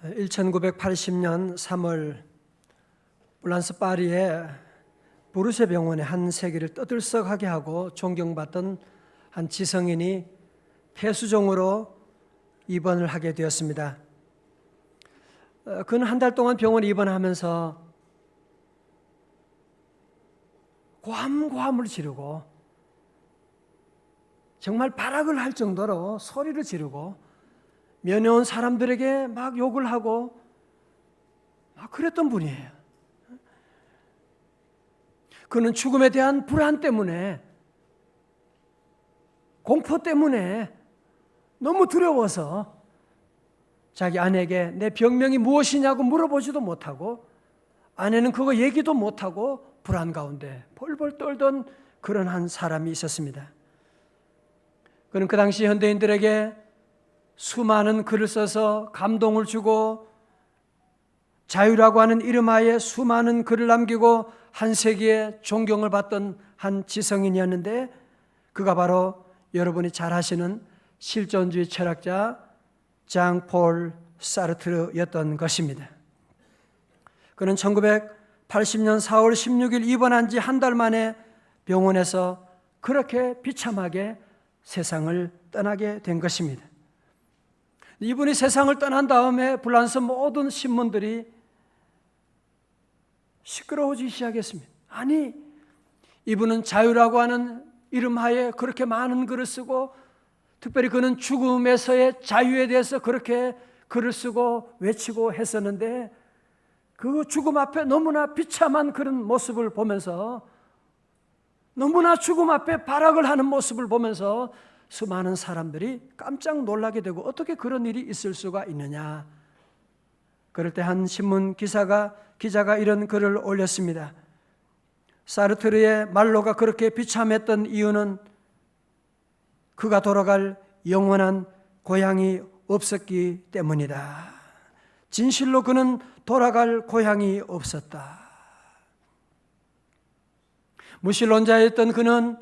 1980년 3월 프랑스 파리의 보르세 병원의 한 세계를 떠들썩하게 하고 존경받던 한 지성인이 폐수종으로 입원을 하게 되었습니다. 그는 한 달 동안 병원에 입원하면서 고함고함을 지르고 정말 발악을 할 정도로 소리를 지르고 면회 온 사람들에게 막 욕을 하고 막 그랬던 분이에요. 그는 죽음에 대한 불안 때문에, 공포 때문에 너무 두려워서 자기 아내에게 내 병명이 무엇이냐고 물어보지도 못하고, 아내는 그거 얘기도 못하고 불안 가운데 벌벌 떨던 그런 한 사람이 있었습니다. 그는 그 당시 현대인들에게 수많은 글을 써서 감동을 주고 자유라고 하는 이름하에 수많은 글을 남기고 한 세기에 존경을 받던 한 지성인이었는데, 그가 바로 여러분이 잘 아시는 실존주의 철학자 장폴 사르트르였던 것입니다. 그는 1980년 4월 16일 입원한 지 한 달 만에 병원에서 그렇게 비참하게 세상을 떠나게 된 것입니다. 이분이 세상을 떠난 다음에 프랑스 모든 신문들이 시끄러워지기 시작했습니다. 아니, 이분은 자유라고 하는 이름하에 그렇게 많은 글을 쓰고, 특별히 그는 죽음에서의 자유에 대해서 그렇게 글을 쓰고 외치고 했었는데, 그 죽음 앞에 너무나 비참한 그런 모습을 보면서, 너무나 죽음 앞에 발악을 하는 모습을 보면서 수많은 사람들이 깜짝 놀라게 되고, 어떻게 그런 일이 있을 수가 있느냐. 그럴 때 한 신문 기자가 이런 글을 올렸습니다. 사르트르의 말로가 그렇게 비참했던 이유는 그가 돌아갈 영원한 고향이 없었기 때문이다. 진실로 그는 돌아갈 고향이 없었다. 무신론자였던 그는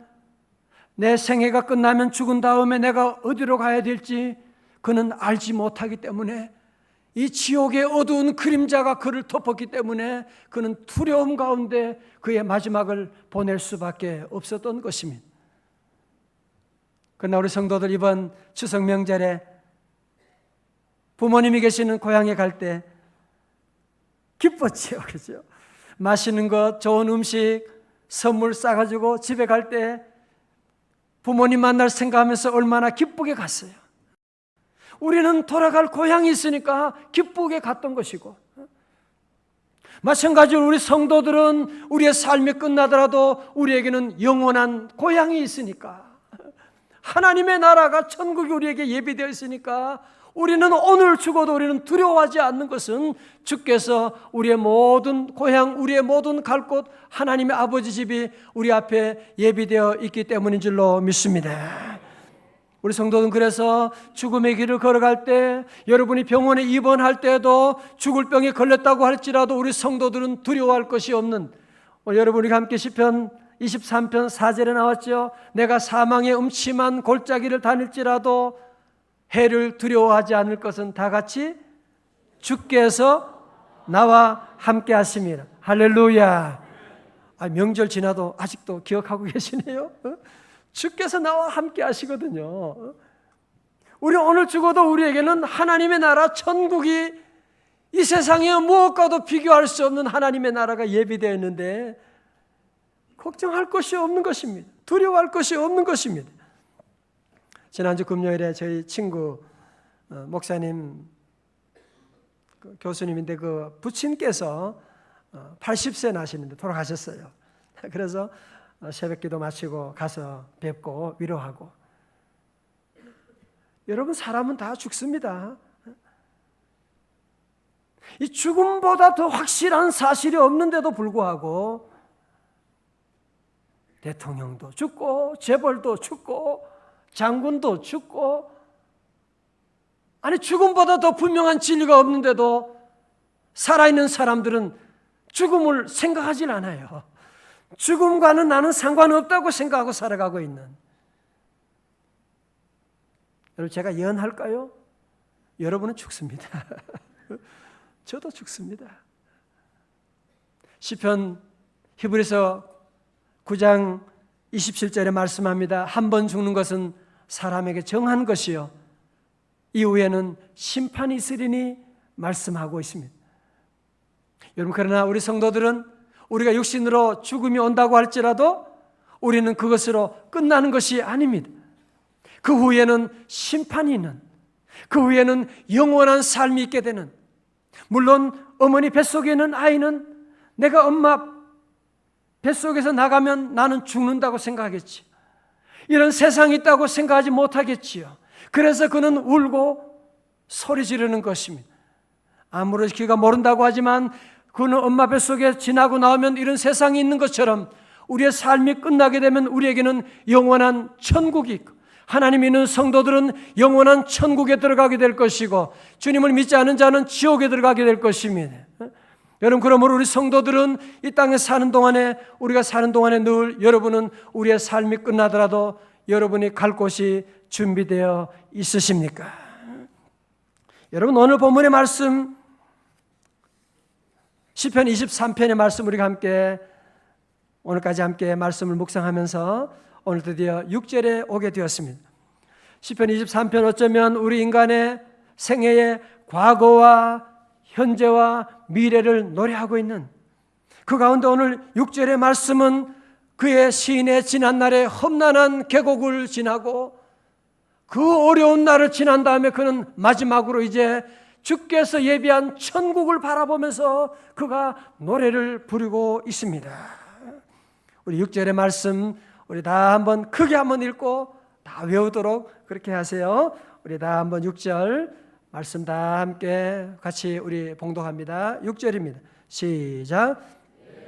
내 생애가 끝나면 죽은 다음에 내가 어디로 가야 될지 그는 알지 못하기 때문에, 이 지옥의 어두운 그림자가 그를 덮었기 때문에 그는 두려움 가운데 그의 마지막을 보낼 수밖에 없었던 것입니다. 그러나 우리 성도들, 이번 추석 명절에 부모님이 계시는 고향에 갈 때 기뻤지요, 그죠? 맛있는 것, 좋은 음식, 선물 싸가지고 집에 갈 때 부모님 만날 생각하면서 얼마나 기쁘게 갔어요. 우리는 돌아갈 고향이 있으니까 기쁘게 갔던 것이고, 마찬가지로 우리 성도들은 우리의 삶이 끝나더라도 우리에게는 영원한 고향이 있으니까, 하나님의 나라가, 천국이 우리에게 예비되어 있으니까 우리는 오늘 죽어도 우리는 두려워하지 않는 것은 주께서 우리의 모든 고향, 우리의 모든 갈 곳, 하나님의 아버지 집이 우리 앞에 예비되어 있기 때문인 줄로 믿습니다. 우리 성도는 그래서 죽음의 길을 걸어갈 때, 여러분이 병원에 입원할 때도 죽을 병에 걸렸다고 할지라도 우리 성도들은 두려워할 것이 없는, 여러분이 함께 시편 23편 4절에 나왔죠. 내가 사망의 음침한 골짜기를 다닐지라도 해를 두려워하지 않을 것은 다 같이 주께서 나와 함께 하심이라. 할렐루야. 명절 지나도 아직도 기억하고 계시네요. 주께서 나와 함께 하시거든요. 우리 오늘 죽어도 우리에게는 하나님의 나라, 천국이 이 세상에 무엇과도 비교할 수 없는 하나님의 나라가 예비되어 있는데 걱정할 것이 없는 것입니다. 두려워할 것이 없는 것입니다. 지난주 금요일에 저희 친구 목사님, 교수님인데 그 부친께서 80세 나시는데 돌아가셨어요. 그래서 새벽기도 마치고 가서 뵙고 위로하고. 여러분, 사람은 다 죽습니다. 이 죽음보다 더 확실한 사실이 없는데도 불구하고 대통령도 죽고 재벌도 죽고 장군도 죽고, 아니 죽음보다 더 분명한 진리가 없는데도 살아있는 사람들은 죽음을 생각하진 않아요. 죽음과는 나는 상관없다고 생각하고 살아가고 있는. 여러분, 제가 예언할까요? 여러분은 죽습니다. 저도 죽습니다. 시편 히브리서 9장 27절에 말씀합니다. 한 번 죽는 것은 사람에게 정한 것이요 이후에는 심판이 있으리니 말씀하고 있습니다. 여러분, 그러나 우리 성도들은 우리가 육신으로 죽음이 온다고 할지라도 우리는 그것으로 끝나는 것이 아닙니다. 그 후에는 심판이 있는, 그 후에는 영원한 삶이 있게 되는, 물론 어머니 뱃속에 있는 아이는 내가 엄마 뱃속에서 나가면 나는 죽는다고 생각하겠지. 이런 세상이 있다고 생각하지 못하겠지요. 그래서 그는 울고 소리 지르는 것입니다. 아무리 그가 모른다고 하지만 그는 엄마 뱃속에 지나고 나오면 이런 세상이 있는 것처럼 우리의 삶이 끝나게 되면 우리에게는 영원한 천국이 있고, 하나님 있는 성도들은 영원한 천국에 들어가게 될 것이고, 주님을 믿지 않은 자는 지옥에 들어가게 될 것입니다. 여러분, 그러므로 우리 성도들은 이 땅에 사는 동안에, 우리가 사는 동안에 늘 여러분은 우리의 삶이 끝나더라도 여러분이 갈 곳이 준비되어 있으십니까? 여러분, 오늘 본문의 말씀 시편 23편의 말씀 우리가 함께 오늘까지 함께 말씀을 묵상하면서 오늘 드디어 6절에 오게 되었습니다. 시편 23편 어쩌면 우리 인간의 생애의 과거와 현재와 미래를 노래하고 있는 그 가운데 오늘 6절의 말씀은 그의 시인의 지난날의 험난한 계곡을 지나고 그 어려운 날을 지난 다음에 그는 마지막으로 이제 주께서 예비한 천국을 바라보면서 그가 노래를 부르고 있습니다. 우리 6절의 말씀 우리 다 한번 크게 한번 읽고 다 외우도록 그렇게 하세요. 우리 다 한번 6절 말씀 다 함께 같이 우리 봉독합니다. 6절입니다. 시작.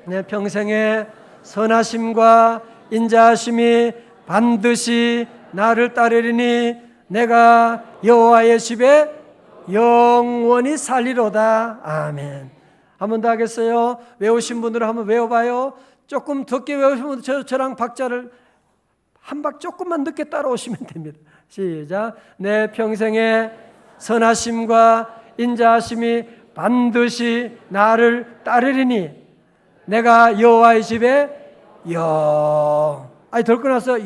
내 평생에 선하심과 인자하심이 반드시 나를 따르리니 내가 여호와의 집에 영원히 살리로다. 아멘. 한 번 더 하겠어요? 외우신 분들은 한번 외워봐요. 조금 늦게 외우신 분들 저랑 박자를 한 박 조금만 늦게 따라오시면 됩니다. 시작. 내 평생에 선하심과 인자하심이 반드시 나를 따르리니 내가 여호와의 집에 덜 끊어서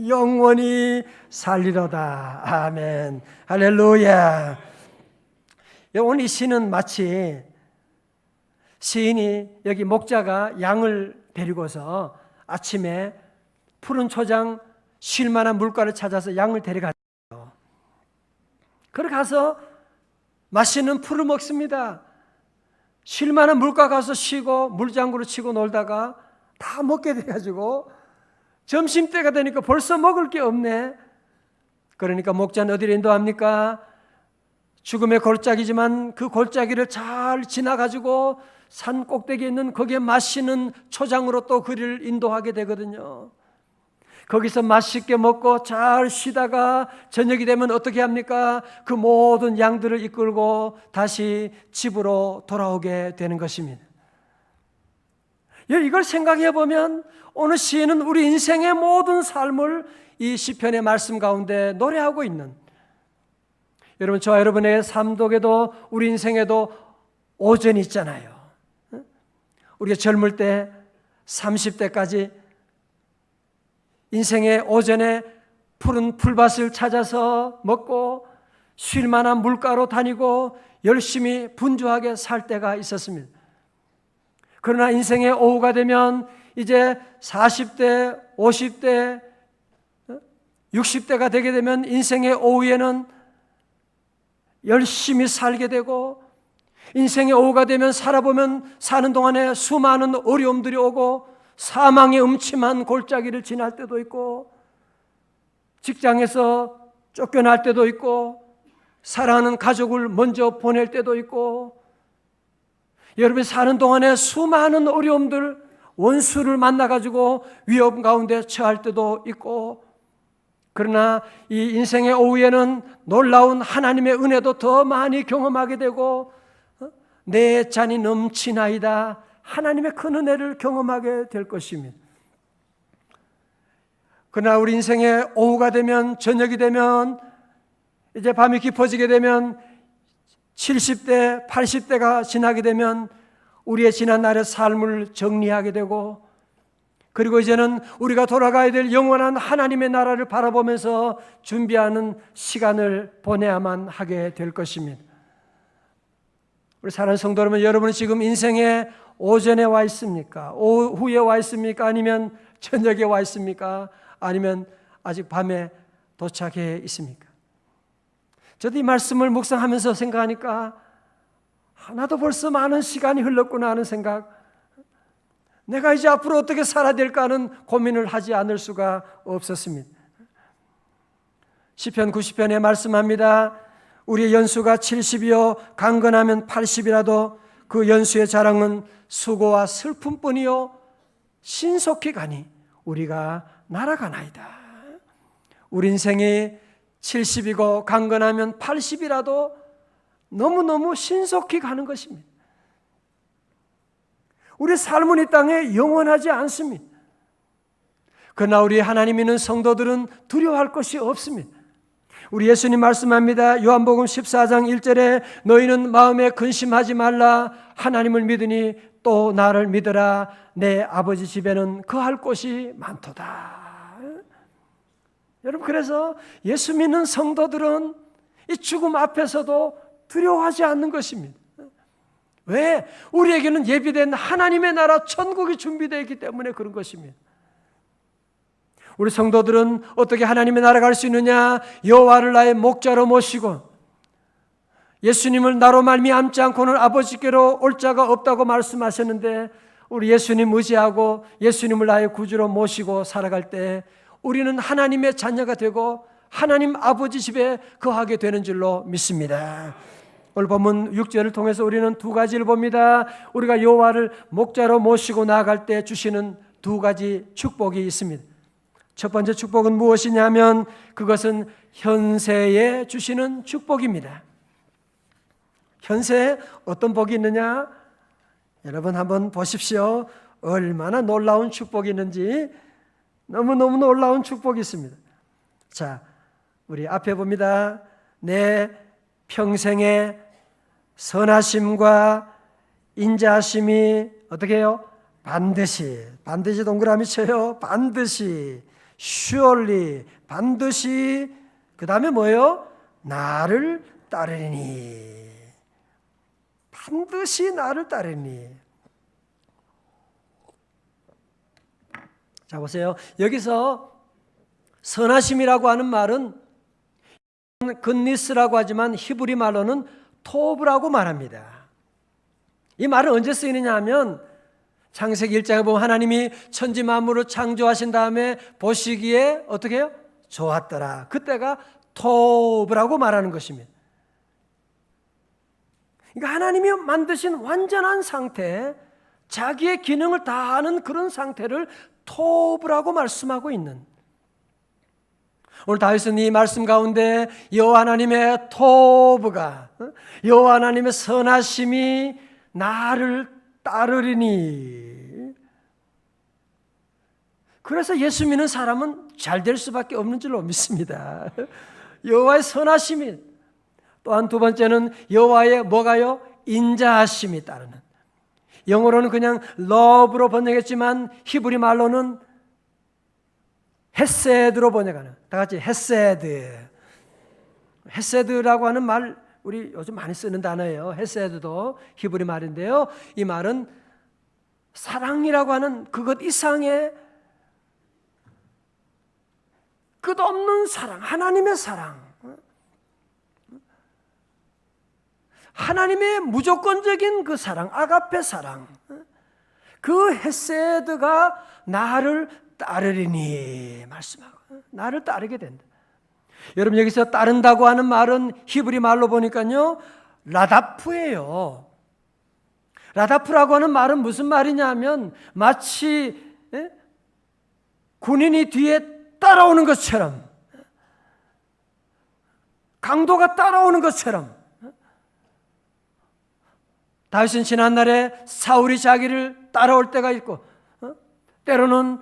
영원히 살리로다. 아멘. 할렐루야. 오늘 이 시는 마치 시인이 여기 목자가 양을 데리고서 아침에 푸른 초장 쉴 만한 물가를 찾아서 양을 데려가요. 그렇게 가서 맛있는 풀을 먹습니다. 쉴 만한 물가 가서 쉬고 물장구를 치고 놀다가 다 먹게 돼가지고 점심때가 되니까 벌써 먹을 게 없네. 그러니까 목자는 어디를 인도합니까? 죽음의 골짜기지만 그 골짜기를 잘 지나가지고 산 꼭대기에 있는 거기에 맛있는 초장으로 또 그를 인도하게 되거든요. 거기서 맛있게 먹고 잘 쉬다가 저녁이 되면 어떻게 합니까? 그 모든 양들을 이끌고 다시 집으로 돌아오게 되는 것입니다. 이걸 생각해 보면 오늘 시인은 우리 인생의 모든 삶을 이 시편의 말씀 가운데 노래하고 있는, 여러분 저와 여러분의 삶 속에도 우리 인생에도 오전이 있잖아요. 우리가 젊을 때 30대까지 인생의 오전에 푸른 풀밭을 찾아서 먹고 쉴 만한 물가로 다니고 열심히 분주하게 살 때가 있었습니다. 그러나 인생의 오후가 되면 이제 40대, 50대, 60대가 되게 되면 인생의 오후에는 열심히 살게 되고, 인생의 오후가 되면 살아보면 사는 동안에 수많은 어려움들이 오고 사망의 음침한 골짜기를 지날 때도 있고, 직장에서 쫓겨날 때도 있고, 사랑하는 가족을 먼저 보낼 때도 있고, 여러분이 사는 동안에 수많은 어려움들, 원수를 만나가지고 위험 가운데 처할 때도 있고, 그러나 이 인생의 오후에는 놀라운 하나님의 은혜도 더 많이 경험하게 되고, 내 잔이 넘치나이다, 하나님의 큰 은혜를 경험하게 될 것입니다. 그러나 우리 인생의 오후가 되면, 저녁이 되면 이제 밤이 깊어지게 되면 70대, 80대가 지나게 되면 우리의 지난 날의 삶을 정리하게 되고, 그리고 이제는 우리가 돌아가야 될 영원한 하나님의 나라를 바라보면서 준비하는 시간을 보내야만 하게 될 것입니다. 우리 사랑하는 성도 여러분, 여러분은 지금 인생의 오전에 와 있습니까? 오후에 와 있습니까? 아니면 저녁에 와 있습니까? 아니면 아직 밤에 도착해 있습니까? 저도 이 말씀을 묵상하면서 생각하니까 나도 벌써 많은 시간이 흘렀구나 하는 생각, 내가 이제 앞으로 어떻게 살아야 될까 하는 고민을 하지 않을 수가 없었습니다. 시편 90편에 말씀합니다. 우리의 연수가 70이요 강건하면 80이라도 그 연수의 자랑은 수고와 슬픔뿐이요 신속히 가니 우리가 날아가나이다. 우리 인생이 70이고 강건하면 80이라도 너무너무 신속히 가는 것입니다. 우리 삶은 이 땅에 영원하지 않습니다. 그러나 우리 하나님 있는 성도들은 두려워할 것이 없습니다. 우리 예수님 말씀합니다. 요한복음 14장 1절에 너희는 마음에 근심하지 말라. 하나님을 믿으니 또 나를 믿으라. 내 아버지 집에는 거할 곳이 많도다. 여러분, 그래서 예수 믿는 성도들은 이 죽음 앞에서도 두려워하지 않는 것입니다. 왜? 우리에게는 예비된 하나님의 나라 천국이 준비되어 있기 때문에 그런 것입니다. 우리 성도들은 어떻게 하나님의 나라 갈 수 있느냐? 여호와를 나의 목자로 모시고 예수님을 나로 말미암지 않고는 아버지께로 올 자가 없다고 말씀하셨는데, 우리 예수님 의지하고 예수님을 나의 구주로 모시고 살아갈 때 우리는 하나님의 자녀가 되고 하나님 아버지 집에 거하게 되는 줄로 믿습니다. 오늘 본문 6절을 통해서 우리는 두 가지를 봅니다. 우리가 여호와를 목자로 모시고 나아갈 때 주시는 두 가지 축복이 있습니다. 첫 번째 축복은 무엇이냐면 그것은 현세에 주시는 축복입니다. 현세에 어떤 복이 있느냐? 여러분 한번 보십시오. 얼마나 놀라운 축복이 있는지. 너무너무 놀라운 축복이 있습니다. 자, 우리 앞에 봅니다. 내 평생의 선하심과 인자하심이 어떻게 해요? 반드시 동그라미 쳐요. 반드시, surely, 반드시, 그 다음에 뭐예요? 나를 따르니. 반드시 나를 따르니. 자, 보세요. 여기서 선하심이라고 하는 말은 근니스라고 하지만 히브리 말로는 토브라고 말합니다. 이 말은 언제 쓰이느냐 하면 창세기 1장에 보면 하나님이 천지 만물을 창조하신 다음에 보시기에 어떻게 해요? 좋았더라. 그때가 토브라고 말하는 것입니다. 그러니까 하나님이 만드신 완전한 상태, 자기의 기능을 다하는 그런 상태를 토브라고 말씀하고 있는, 오늘 다윗은 이 말씀 가운데 여호와 하나님의 토브가, 여호와 하나님의 선하심이 나를 따르리니, 그래서 예수 믿는 사람은 잘 될 수밖에 없는 줄로 믿습니다. 여호와의 선하심이, 또한 두 번째는 여호와의 뭐가요? 인자하심이 따르는, 영어로는 그냥 love로 번역했지만 히브리 말로는 헤세드로 번역하는, 다 같이 헤세드. 헤세드라고 하는 말 우리 요즘 많이 쓰는 단어예요. 헤세드도 히브리 말인데요, 이 말은 사랑이라고 하는 그것 이상의 끝없는 사랑, 하나님의 사랑, 하나님의 무조건적인 그 사랑, 아가페 사랑, 그 헤세드가 나를 따르리니 말씀하고, 나를 따르게 된다. 여러분, 여기서 따른다고 하는 말은 히브리 말로 보니까요 라다프예요. 라다프라고 하는 말은 무슨 말이냐면 마치 군인이 뒤에 따라오는 것처럼, 강도가 따라오는 것처럼. 다윗은 지난날에 사울이 자기를 따라올 때가 있고, 때로는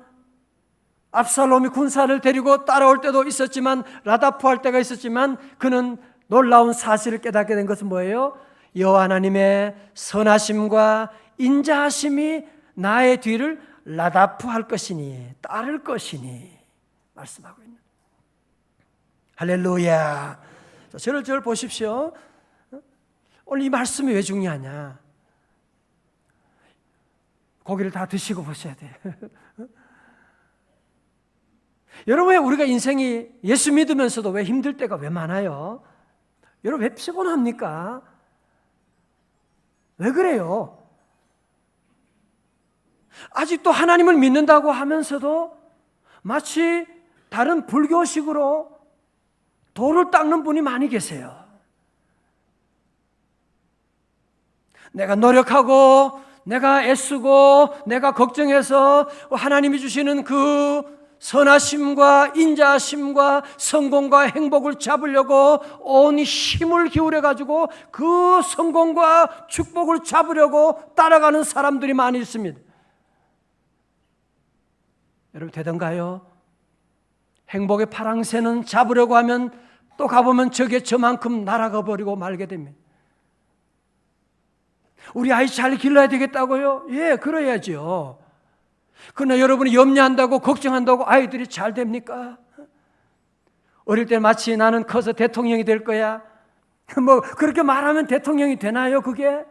압살롬이 군사를 데리고 따라올 때도 있었지만, 라다프 할 때가 있었지만, 그는 놀라운 사실을 깨닫게 된 것은 뭐예요? 여호와 하나님의 선하심과 인자하심이 나의 뒤를 라다프 할 것이니, 따를 것이니 말씀하고 있는. 할렐루야. 저를 보십시오. 오늘 이 말씀이 왜 중요하냐? 고기를 다 드시고 보셔야 돼요. 여러분, 왜 우리가 인생이 예수 믿으면서도 왜 힘들 때가 왜 많아요? 여러분, 왜 피곤합니까? 왜 그래요? 아직도 하나님을 믿는다고 하면서도 마치 다른 불교식으로 돌을 닦는 분이 많이 계세요. 내가 노력하고, 내가 애쓰고, 내가 걱정해서 하나님이 주시는 그 선하심과 인자하심과 성공과 행복을 잡으려고 온 힘을 기울여가지고 그 성공과 축복을 잡으려고 따라가는 사람들이 많이 있습니다. 여러분, 되던가요? 행복의 파랑새는 잡으려고 하면 또 가보면 저게 저만큼 날아가 버리고 말게 됩니다. 우리 아이 잘 길러야 되겠다고요? 예, 그래야죠. 그러나 여러분이 염려한다고 걱정한다고 아이들이 잘 됩니까? 어릴 때 마치 나는 커서 대통령이 될 거야, 뭐 그렇게 말하면 대통령이 되나요, 그게?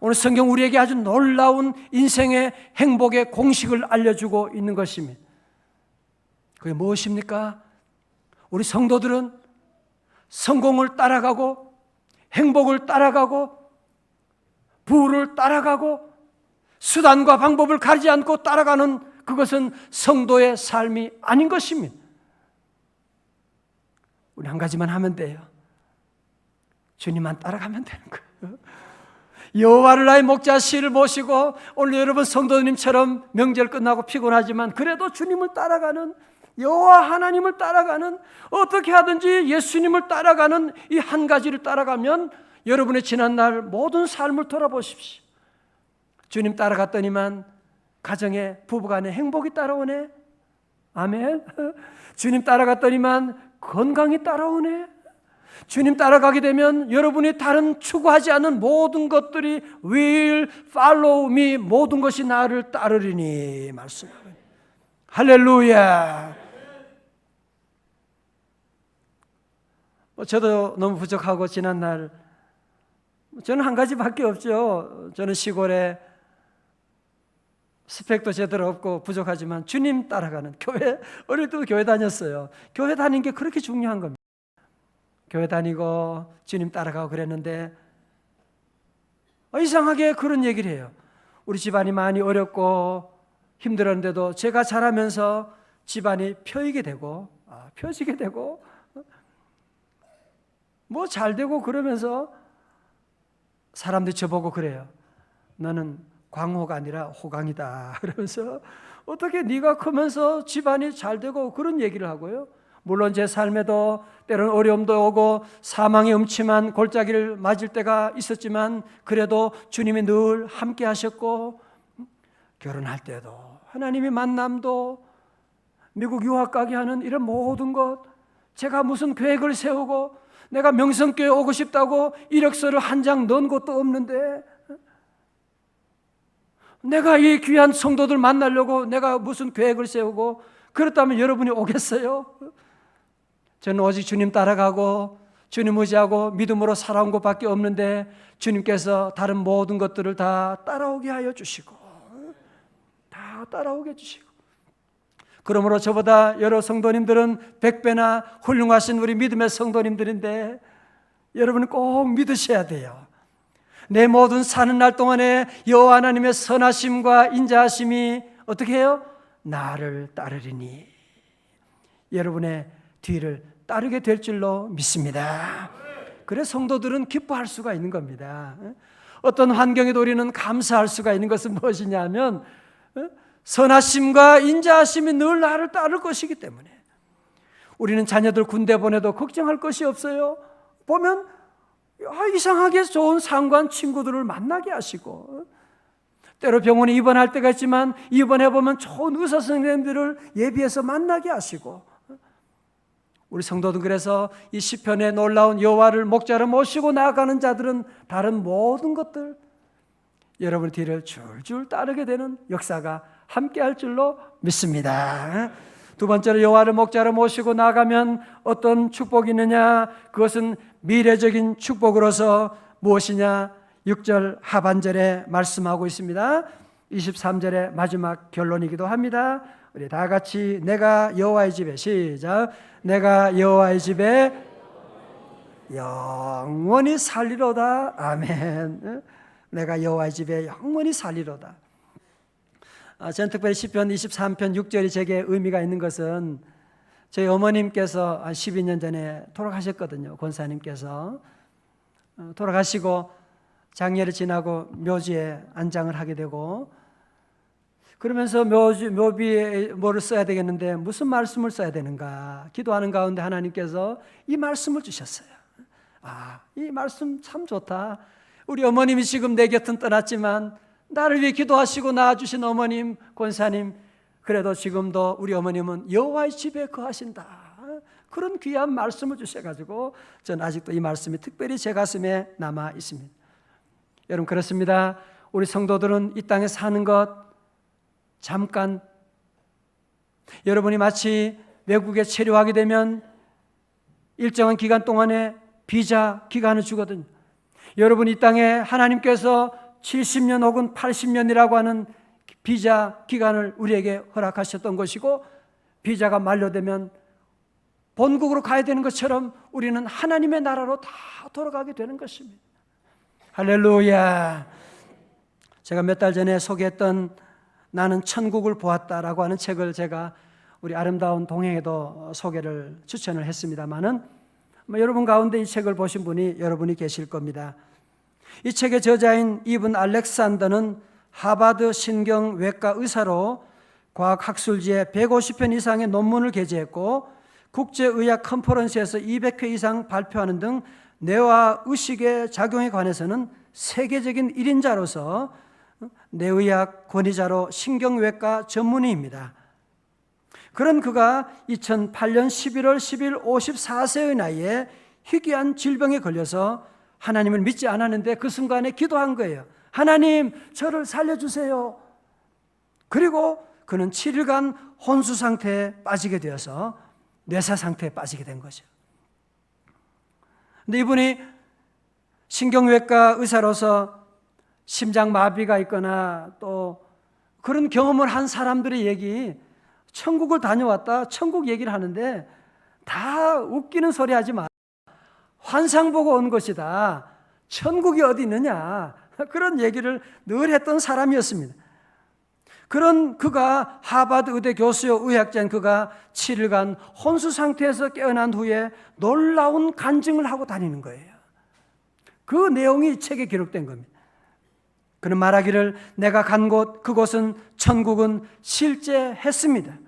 오늘 성경 우리에게 아주 놀라운 인생의 행복의 공식을 알려주고 있는 것입니다. 그게 무엇입니까? 우리 성도들은 성공을 따라가고, 행복을 따라가고, 부를 따라가고, 수단과 방법을 가리지 않고 따라가는 그것은 성도의 삶이 아닌 것입니다. 우리 한 가지만 하면 돼요. 주님만 따라가면 되는 거예요. 여호와를 나의 목자 시를 모시고, 오늘 여러분 성도님처럼 명절 끝나고 피곤하지만 그래도 주님을 따라가는, 여호와 하나님을 따라가는, 어떻게 하든지 예수님을 따라가는 이 한 가지를 따라가면 여러분의 지난날 모든 삶을 돌아보십시오. 주님 따라갔더니만 가정에 부부간에 행복이 따라오네. 아멘. 주님 따라갔더니만 건강이 따라오네. 주님 따라가게 되면 여러분이 다른 추구하지 않은 모든 것들이 will follow me, 모든 것이 나를 따르리니 말씀하고. 할렐루야. 저도 너무 부족하고 지난날 저는 한 가지밖에 없죠. 저는 시골에 스펙도 제대로 없고 부족하지만 주님 따라가는 교회, 어릴 때도 교회 다녔어요. 교회 다니는 게 그렇게 중요한 겁니다. 교회 다니고 주님 따라가고 그랬는데 이상하게 그런 얘기를 해요. 우리 집안이 많이 어렵고 힘들었는데도 제가 자라면서 집안이 펴지게 되고 뭐 잘 되고 그러면서 사람들이 저보고 그래요. 너는 광호가 아니라 호강이다. 그러면서 어떻게 네가 크면서 집안이 잘 되고 그런 얘기를 하고요. 물론 제 삶에도 때로는 어려움도 오고 사망의 음침한 골짜기를 맞을 때가 있었지만 그래도 주님이 늘 함께 하셨고, 결혼할 때도 하나님의 만남도, 미국 유학 가게 하는 이런 모든 것, 제가 무슨 계획을 세우고 내가 명성교회 오고 싶다고 이력서를 한 장 넣은 것도 없는데 내가 이 귀한 성도들 만나려고 내가 무슨 계획을 세우고 그렇다면 여러분이 오겠어요? 저는 오직 주님 따라가고 주님 의지하고 믿음으로 살아온 것밖에 없는데 주님께서 다른 모든 것들을 다 따라오게 하여 주시고 다 따라오게 해주시고, 그러므로 저보다 여러 성도님들은 100배나 훌륭하신 우리 믿음의 성도님들인데 여러분은 꼭 믿으셔야 돼요. 내 모든 사는 날 동안에 여호와 하나님의 선하심과 인자하심이 어떻게 해요? 나를 따르리니 여러분의 뒤를 따르게 될 줄로 믿습니다. 그래서 성도들은 기뻐할 수가 있는 겁니다. 어떤 환경에도 우리는 감사할 수가 있는 것은 무엇이냐면 선하심과 인자하심이 늘 나를 따를 것이기 때문에 우리는 자녀들 군대 보내도 걱정할 것이 없어요. 보면 이상하게 좋은 상관 친구들을 만나게 하시고 때로 병원에 입원할 때가 있지만 입원해보면 좋은 의사 선생님들을 예비해서 만나게 하시고, 우리 성도들 그래서 이 시편에 놀라운 여호와를 목자로 모시고 나아가는 자들은 다른 모든 것들 여러분의 뒤를 줄줄 따르게 되는 역사가 함께할 줄로 믿습니다. 두 번째로 여호와를 목자로 모시고 나가면 어떤 축복이 있느냐? 그것은 미래적인 축복으로서 무엇이냐? 6절 하반절에 말씀하고 있습니다. 23절의 마지막 결론이기도 합니다. 우리 다 같이 내가 여호와의 집에, 시작, 내가 여호와의 집에 영원히 살리로다. 아멘. 내가 여호와의 집에 영원히 살리로다. 저는 특별히 시편 23편 6절이 제게 의미가 있는 것은 저희 어머님께서 12년 전에 돌아가셨거든요. 권사님께서 돌아가시고 장례를 지나고 묘지에 안장을 하게 되고, 그러면서 묘비에 뭐를 써야 되겠는데 무슨 말씀을 써야 되는가 기도하는 가운데 하나님께서 이 말씀을 주셨어요. 이 말씀 참 좋다. 우리 어머님이 지금 내 곁은 떠났지만 나를 위해 기도하시고 낳아주신 어머님, 권사님, 그래도 지금도 우리 어머님은 여호와의 집에 거하신다. 그런 귀한 말씀을 주셔가지고 저는 아직도 이 말씀이 특별히 제 가슴에 남아 있습니다. 여러분, 그렇습니다. 우리 성도들은 이 땅에 사는 것 잠깐, 여러분이 마치 외국에 체류하게 되면 일정한 기간 동안에 비자 기간을 주거든요. 여러분, 이 땅에 하나님께서 70년 혹은 80년이라고 하는 비자 기간을 우리에게 허락하셨던 것이고, 비자가 만료되면 본국으로 가야 되는 것처럼 우리는 하나님의 나라로 다 돌아가게 되는 것입니다. 할렐루야. 제가 몇 달 전에 소개했던 나는 천국을 보았다라고 하는 책을 제가 우리 아름다운 동행에도 소개를 추천을 했습니다마는 여러분 가운데 이 책을 보신 분이 여러분이 계실 겁니다. 이 책의 저자인 이븐 알렉산더는 하버드 신경외과 의사로 과학학술지에 150편 이상의 논문을 게재했고, 국제의학 컨퍼런스에서 200회 이상 발표하는 등 뇌와 의식의 작용에 관해서는 세계적인 1인자로서 뇌의학 권위자로 신경외과 전문의입니다. 그런 그가 2008년 11월 10일 54세의 나이에 희귀한 질병에 걸려서 하나님을 믿지 않았는데 그 순간에 기도한 거예요. 하나님, 저를 살려주세요. 그리고 그는 7일간 혼수 상태에 빠지게 되어서 뇌사 상태에 빠지게 된 거죠. 근데 이분이 신경외과 의사로서 심장 마비가 있거나 또 그런 경험을 한 사람들의 얘기, 천국을 다녀왔다, 천국 얘기를 하는데 다 웃기는 소리 하지 마. 환상 보고 온 것이다. 천국이 어디 있느냐. 그런 얘기를 늘 했던 사람이었습니다. 그런 그가 하버드 의대 교수요 의학자인 그가 7일간 혼수 상태에서 깨어난 후에 놀라운 간증을 하고 다니는 거예요. 그 내용이 책에 기록된 겁니다. 그는 말하기를 내가 간 곳, 그곳은 천국은 실제했습니다.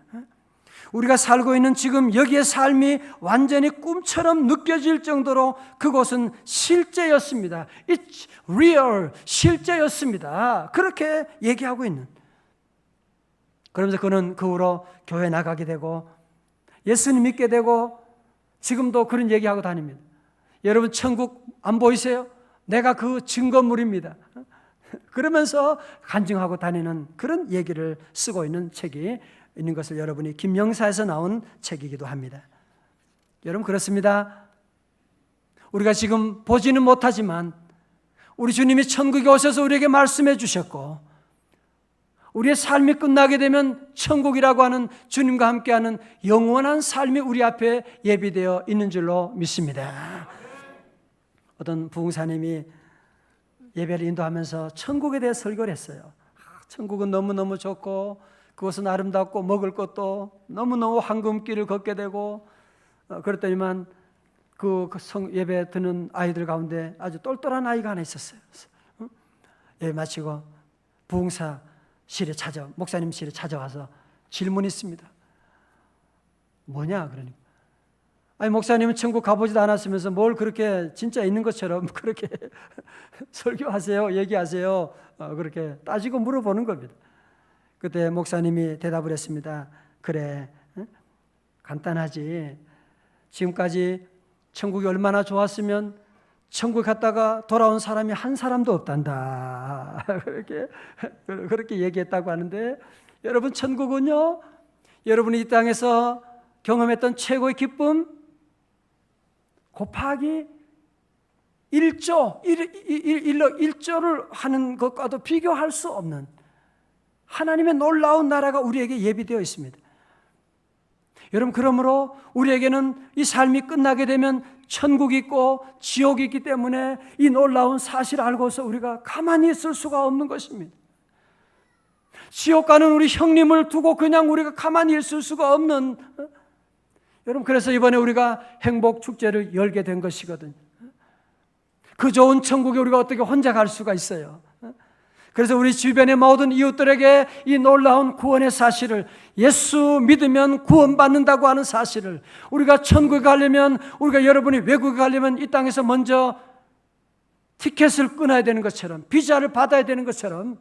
우리가 살고 있는 지금 여기의 삶이 완전히 꿈처럼 느껴질 정도로 그곳은 실제였습니다. It's real, 실제였습니다. 그렇게 얘기하고 있는. 그러면서 그는 그 후로 교회 나가게 되고 예수님 믿게 되고 지금도 그런 얘기하고 다닙니다. 여러분, 천국 안 보이세요? 내가 그 증거물입니다. 그러면서 간증하고 다니는 그런 얘기를 쓰고 있는 책이 있는 것을 여러분이 김영사에서 나온 책이기도 합니다. 여러분, 그렇습니다. 우리가 지금 보지는 못하지만 우리 주님이 천국에 오셔서 우리에게 말씀해 주셨고, 우리의 삶이 끝나게 되면 천국이라고 하는 주님과 함께하는 영원한 삶이 우리 앞에 예비되어 있는 줄로 믿습니다. 어떤 부흥사님이 예배를 인도하면서 천국에 대해 설교를 했어요. 천국은 너무너무 좋고 그것은 아름답고 먹을 것도 너무너무 황금길을 걷게 되고, 그랬더니만 예배 드는 아이들 가운데 아주 똘똘한 아이가 하나 있었어요. 예배 마치고 목사님실에 찾아와서 질문이 있습니다. 뭐냐? 그러니까 아니 목사님은 천국 가보지도 않았으면서 뭘 그렇게 진짜 있는 것처럼 그렇게 설교하세요, 얘기하세요, 그렇게 따지고 물어보는 겁니다. 그때 목사님이 대답을 했습니다. 그래, 간단하지. 지금까지 천국이 얼마나 좋았으면 천국 갔다가 돌아온 사람이 한 사람도 없단다. 그렇게 얘기했다고 하는데, 여러분 천국은요, 여러분이 이 땅에서 경험했던 최고의 기쁨 곱하기 1조를 하는 것과도 비교할 수 없는 하나님의 놀라운 나라가 우리에게 예비되어 있습니다. 여러분, 그러므로 우리에게는 이 삶이 끝나게 되면 천국이 있고 지옥이 있기 때문에 이 놀라운 사실을 알고서 우리가 가만히 있을 수가 없는 것입니다. 지옥 가는 우리 형님을 두고 그냥 우리가 가만히 있을 수가 없는, 여러분, 그래서 이번에 우리가 행복 축제를 열게 된 것이거든요. 그 좋은 천국에 우리가 어떻게 혼자 갈 수가 있어요? 그래서 우리 주변의 모든 이웃들에게 이 놀라운 구원의 사실을, 예수 믿으면 구원받는다고 하는 사실을, 우리가 천국에 가려면, 우리가 여러분이 외국에 가려면 이 땅에서 먼저 티켓을 끊어야 되는 것처럼, 비자를 받아야 되는 것처럼,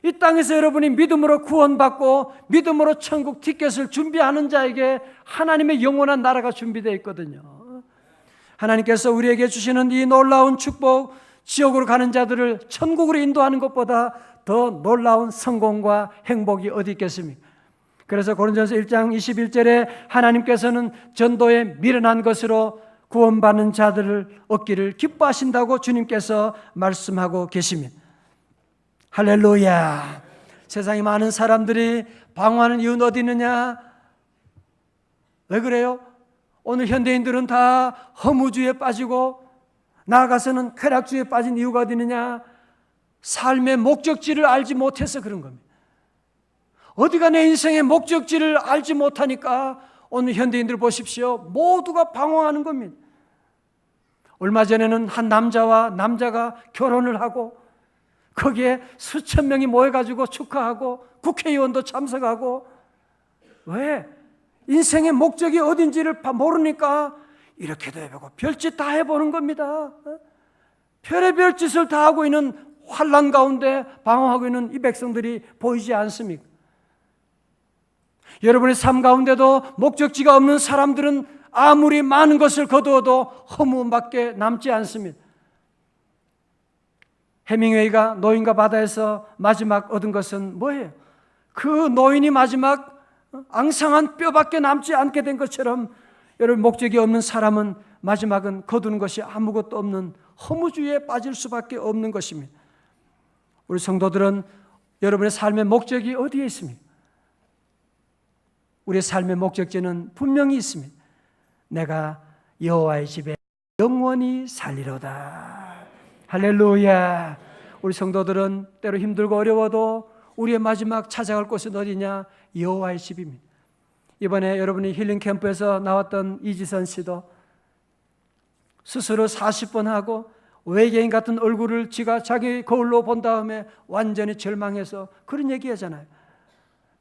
이 땅에서 여러분이 믿음으로 구원받고 믿음으로 천국 티켓을 준비하는 자에게 하나님의 영원한 나라가 준비되어 있거든요. 하나님께서 우리에게 주시는 이 놀라운 축복, 지옥으로 가는 자들을 천국으로 인도하는 것보다 더 놀라운 성공과 행복이 어디 있겠습니까? 그래서 고린도전서 1장 21절에 하나님께서는 전도에 미련한 것으로 구원받는 자들을 얻기를 기뻐하신다고 주님께서 말씀하고 계십니다. 할렐루야. 세상에 많은 사람들이 방황하는 이유는 어디 있느냐? 왜 그래요? 오늘 현대인들은 다 허무주의에 빠지고 나아가서는 쾌락주의에 빠진 이유가 어디 있느냐? 삶의 목적지를 알지 못해서 그런 겁니다. 어디가 내 인생의 목적지를 알지 못하니까 오늘 현대인들 보십시오. 모두가 방황하는 겁니다. 얼마 전에는 한 남자가 결혼을 하고 거기에 수천 명이 모여가지고 축하하고 국회의원도 참석하고, 왜? 인생의 목적이 어딘지를 모르니까 이렇게도 해보고 별짓 다 해보는 겁니다. 별의별 짓을 다 하고 있는 환난 가운데 방황하고 있는 이 백성들이 보이지 않습니까? 여러분의 삶 가운데도 목적지가 없는 사람들은 아무리 많은 것을 거두어도 허무밖에 남지 않습니다. 해밍웨이가 노인과 바다에서 마지막 얻은 것은 뭐예요? 그 노인이 마지막 앙상한 뼈밖에 남지 않게 된 것처럼, 여러분, 목적이 없는 사람은 마지막은 거두는 것이 아무것도 없는 허무주의에 빠질 수밖에 없는 것입니다. 우리 성도들은 여러분의 삶의 목적이 어디에 있습니까? 우리의 삶의 목적지는 분명히 있습니다. 내가 여호와의 집에 영원히 살리로다. 할렐루야. 우리 성도들은 때로 힘들고 어려워도 우리의 마지막 찾아갈 곳은 어디냐? 여호와의 집입니다. 이번에 여러분이 힐링 캠프에서 나왔던 이지선 씨도 스스로 40번 하고 외계인 같은 얼굴을 지가 자기 거울로 본 다음에 완전히 절망해서 그런 얘기 하잖아요.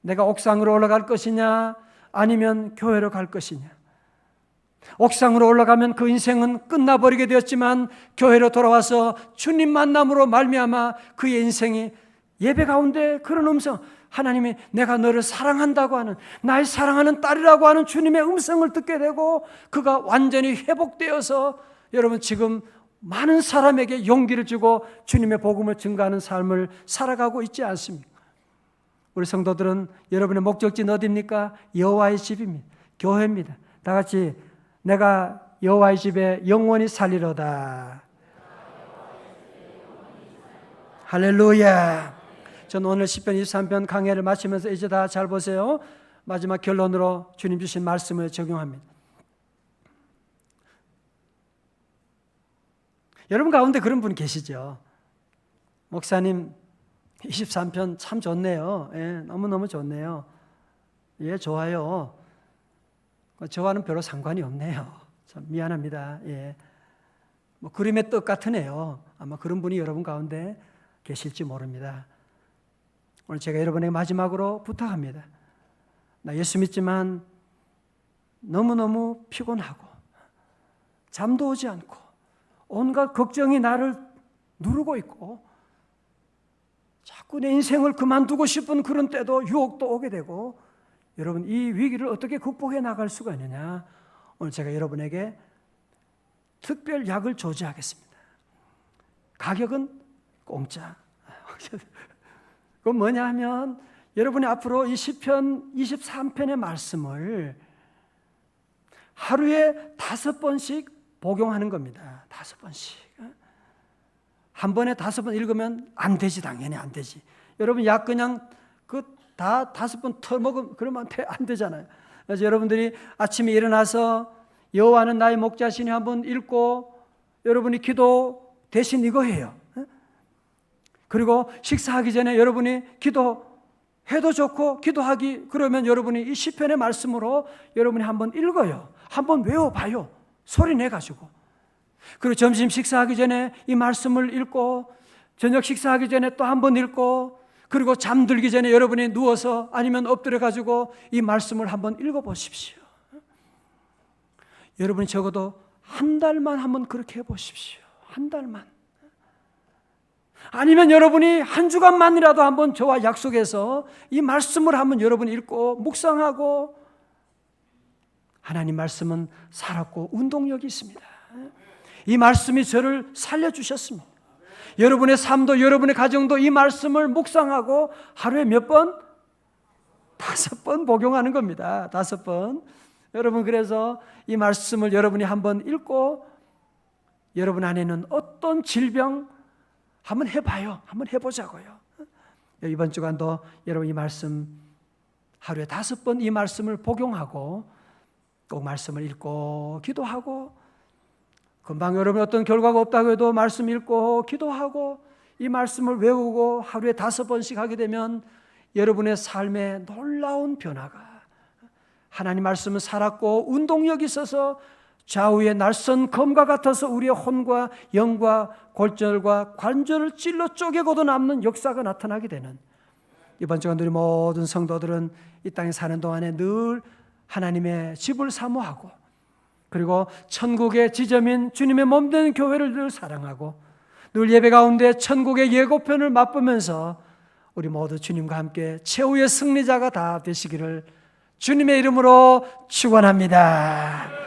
내가 옥상으로 올라갈 것이냐 아니면 교회로 갈 것이냐. 옥상으로 올라가면 그 인생은 끝나버리게 되었지만 교회로 돌아와서 주님 만남으로 말미암아 그의 인생이 예배 가운데 그런 음성, 하나님이 내가 너를 사랑한다고 하는, 나의 사랑하는 딸이라고 하는 주님의 음성을 듣게 되고 그가 완전히 회복되어서 여러분 지금 많은 사람에게 용기를 주고 주님의 복음을 증거하는 삶을 살아가고 있지 않습니까? 우리 성도들은 여러분의 목적지는 어디입니까? 여호와의 집입니다. 교회입니다. 다 같이 내가 여호와의 집에 영원히 살리로다. 할렐루야. 저는 오늘 시편 23편 강해를 마치면서 이제 다 잘 보세요. 마지막 결론으로 주님 주신 말씀을 적용합니다. 여러분 가운데 그런 분 계시죠? 목사님 23편 참 좋네요. 예, 너무너무 좋네요. 예, 좋아요. 저와는 별로 상관이 없네요. 참 미안합니다. 예. 뭐 그림의 떡 같으네요. 아마 그런 분이 여러분 가운데 계실지 모릅니다. 오늘 제가 여러분에게 마지막으로 부탁합니다. 나 예수 믿지만 너무너무 피곤하고 잠도 오지 않고 온갖 걱정이 나를 누르고 있고 자꾸 내 인생을 그만두고 싶은 그런 때도 유혹도 오게 되고, 여러분 이 위기를 어떻게 극복해 나갈 수가 있느냐? 오늘 제가 여러분에게 특별 약을 조지하겠습니다. 가격은 공짜. 그건 뭐냐 하면 여러분이 앞으로 이 시편 23편의 말씀을 하루에 5번씩 복용하는 겁니다. 5번씩. 한 번에 5번 읽으면 안 되지, 당연히 안 되지. 여러분 약 그냥 다 5번 털먹으면 그러면 안 되잖아요. 그래서 여러분들이 아침에 일어나서 여호와는 나의 목자시니 한번 읽고 여러분이 기도 대신 이거 해요. 그리고 식사하기 전에 여러분이 기도해도 좋고 기도하기 그러면 여러분이 이 시편의 말씀으로 여러분이 한번 읽어요. 한번 외워봐요. 소리 내가지고. 그리고 점심 식사하기 전에 이 말씀을 읽고 저녁 식사하기 전에 또 한번 읽고 그리고 잠들기 전에 여러분이 누워서 아니면 엎드려 가지고 이 말씀을 한번 읽어보십시오. 여러분이 적어도 한 달만 한번 그렇게 해보십시오. 한 달만. 아니면 여러분이 한 주간만이라도 한번 저와 약속해서 이 말씀을 한번 여러분이 읽고 묵상하고, 하나님 말씀은 살았고 운동력이 있습니다. 이 말씀이 저를 살려주셨습니다. 여러분의 삶도 여러분의 가정도 이 말씀을 묵상하고 하루에 몇 번? 5번 복용하는 겁니다. 5번. 여러분 그래서 이 말씀을 여러분이 한번 읽고 여러분 안에는 어떤 질병 한번 해봐요. 한번 해보자고요. 이번 주간도 여러분 이 말씀 하루에 5번 이 말씀을 복용하고 꼭 말씀을 읽고 기도하고, 금방 여러분 어떤 결과가 없다고 해도 말씀 읽고 기도하고 이 말씀을 외우고 하루에 5번씩 하게 되면 여러분의 삶에 놀라운 변화가, 하나님 말씀은 살았고 운동력이 있어서 좌우의 날선 검과 같아서 우리의 혼과 영과 골절과 관절을 찔러 쪼개고도 남는 역사가 나타나게 되는, 이번 주간 우리 모든 성도들은 이 땅에 사는 동안에 늘 하나님의 집을 사모하고 그리고 천국의 지점인 주님의 몸된 교회를 늘 사랑하고 늘 예배 가운데 천국의 예고편을 맛보면서 우리 모두 주님과 함께 최후의 승리자가 다 되시기를 주님의 이름으로 축원합니다.